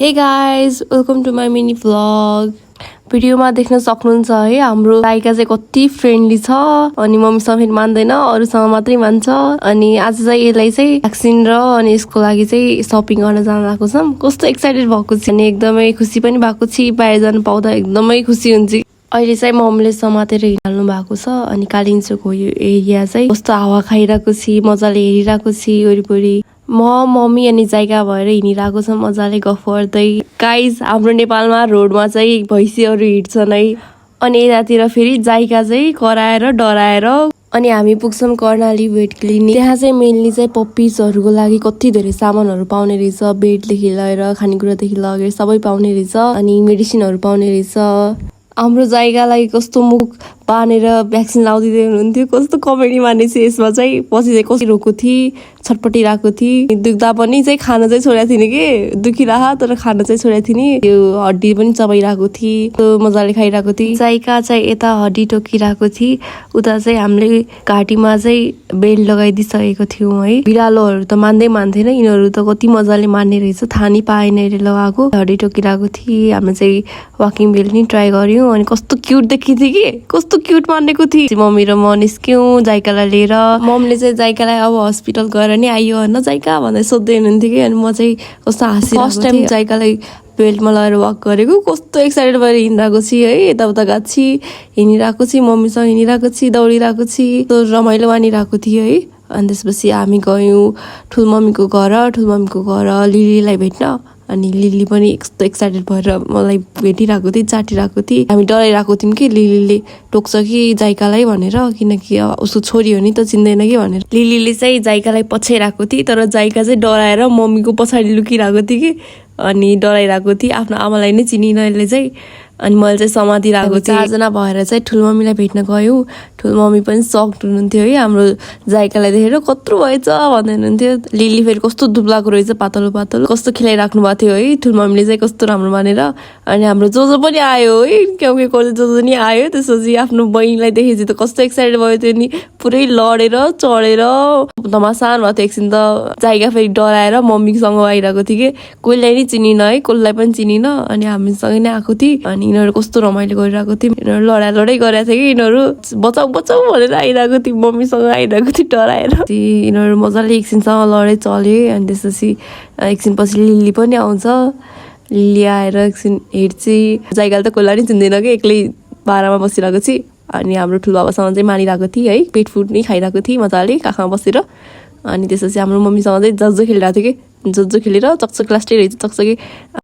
Hey guys, welcome to my mini vlog. भिडियोमा देख्न सक्नुहुन्छ है हाम्रो गायिका चाहिँ कति फ्रेन्डली छ अनि मम्मीसँग फेरि मान्दैन अरूसँग मात्रै मान्छ अनि आज चाहिँ यसलाई चाहिँ भ्याक्सिन र अनि यसको लागि चाहिँ शपिङ गर्न जान लागेको छौं। कस्तो एक्साइटेड भएको छु अनि एकदमै खुसी पनि भएको छु। बाहिर जान पाउँदा एकदमै खुसी हुन्छ। अहिले चाहिँ मम्मीले समातेर हिँड्नु भएको छ अनि कालिम्पोङको यो एरिया चाहिँ कस्तो हावा खाइरहेको छु, मजाले हेरिरहेको छु वरिपरि। मम्मी अनि जाइका भएर हिँडिरहेको छ मजाले गफ गर्दै। गाइज हाम्रो नेपालमा रोडमा चाहिँ भैँसीहरू हिँड्छन् है अनि यतातिर फेरि जाइका चाहिँ कराएर डराएर अनि हामी पुग्छौँ कर्णाली वेट क्लिनिक। त्यहाँ चाहिँ मेनली चाहिँ पप्पिजहरूको लागि कति धेरै सामानहरू पाउने रहेछ। बेडदेखि लिएर खानेकुरादेखि लगेर सबै पाउने रहेछ अनि मेडिसिनहरू पाउने रहेछ। हाम्रो जाइकालाई कस्तो मुख बानेर भ्याक्सिन लाउँदै हुनुहुन्थ्यो। कस्तो कमेडी मानेछ यसमा चाहिँ। पछि चाहिँ कसरी रोएको थिएँ, छटपटिरहेको थिएँ। दुख्दा पनि चाहिँ खान चाहिँ छोडेको थिइनँ कि दुखिरह तर खान चाहिँ छोडेको थिइनँ। त्यो हड्डी पनि चबाइरहेको थिएँ, मजाले खाइरहेको थिएँ। जाइका चाहिँ यता हड्डी टोकिरहेको थिएँ, उता चाहिँ हामीले घाँटीमा चाहिँ बेल्ट लगाइदिइसकेको थियौँ है। बिरालोहरू त मान्थेन, यिनीहरू त कति मजाले मान्ने रहेछ, थाहा नै पाएन लगाएको। हड्डी टोकिरहेको थिएँ। हामीले चाहिँ वाकिङ बेल्ट नि ट्राई गर्यौँ अनि कस्तो क्युट देखिन्थ्यो कि, कस्तो क्युट मानेको थिएँ। मम्मी र म निस्क्यौँ जाइकालाई लिएर। मम्मीले चाहिँ जाइकालाई अब हस्पिटल गएर नि आइयो होइन जाइका भन्दै सोध्दै हुनुहुन्थ्यो कि अनि म चाहिँ कस्तो हाँसिरहेको थिएँ। फर्स्ट टाइम जाइकालाई बेल्टमा लगाएर वाक गरेको कस्तो एक्साइटेड भएर हिँडिरहेको छु है। यताउता गएको छु, हिँडिरहेको छु, मम्मीसँग हिँडिरहेको छु, दौडिरहेको छु, रमाइलो मानिरहेको थियो है। अनि त्यसपछि हामी गयौँ ठुलमम्मीको घर लिलीलाई भेट्न। अनि लिली पनि यस्तो एक्साइटेड भएर मलाई भेटिरहेको थिएँ, चाटिरहेको थिएँ। हामी डराइरहेको थियौँ कि लिलीले टोक्छ कि जाइकालाई भनेर, किनकि उसको छोरी हो नि त चिन्दैन कि भनेर। लिलीले चाहिँ जाइकालाई पछ्याइरहेको थिएँ तर जाइका चाहिँ डराएर मम्मीको पछाडि लुकिरहेको थिएँ कि अनि डराइरहेको थिएँ। आफ्नो आमालाई नै चिनिन यसले चाहिँ। अनि मैले चाहिँ समातिरहेको थिएँ। चारजना भएर चाहिँ ठुलमम्मीलाई भेट्न गयौँ। ठुलमम्मी पनि सक्ड हुनुहुन्थ्यो है हाम्रो जाइकालाई देखेर। कत्रो भएछ भन्दै हुनुहुन्थ्यो। लिली फेरि कस्तो दुब्लाको रहेछ, पातलो कस्तो खिलाइराख्नु भएको थियो है ठुलमम्मीले चाहिँ, कस्तो राम्रो मानेर। अनि हाम्रो जोजो पनि आयो है, कसले जोजो नि आयो। त्यसपछि आफ्नो बहिनीलाई देखेपछि त कस्तो एक्साइटेड भयो त्यो नि, पुरै लडेर चढेर धमासान भएको थियो। एकछिन त जाइका फेरि डराएर मम्मीसँग आइरहेको थियो कि कोहीलाई नि चिनिन है, कसलाई पनि चिनिन। अनि हामीसँग नै आएको थियो अनि यिनीहरू कस्तो रमाइलो गरिरहेको थियो। यिनीहरू लडाइ गरेको थियो कि यिनीहरू बचाउ भनेर आइरहेको थियो, मम्मीसँग आइरहेको थियो डराएर। यिनीहरू मजाले एकछिनसँग लडाइ चल्यो अनि त्यसपछि एकछिनपछि लिली पनि आउँछ। लिली आएर एकछिन हेर्छु। जाइकाले त कसलाई नि चिन्दैन कि एक्लै बाह्रमा बसिरहेको छु। अनि हाम्रो ठुलोबाबासँग चाहिँ मानिरहेको थिएँ है, पेट फुड नै खाइरहेको थिएँ मजाले काखमा बसेर। अनि त्यसपछि हाम्रो मम्मीसँग चाहिँ जज्जो खेलिरहेको थियो कि, जज्जो खेलेर चकचक लास्टै रहेछ चकचके।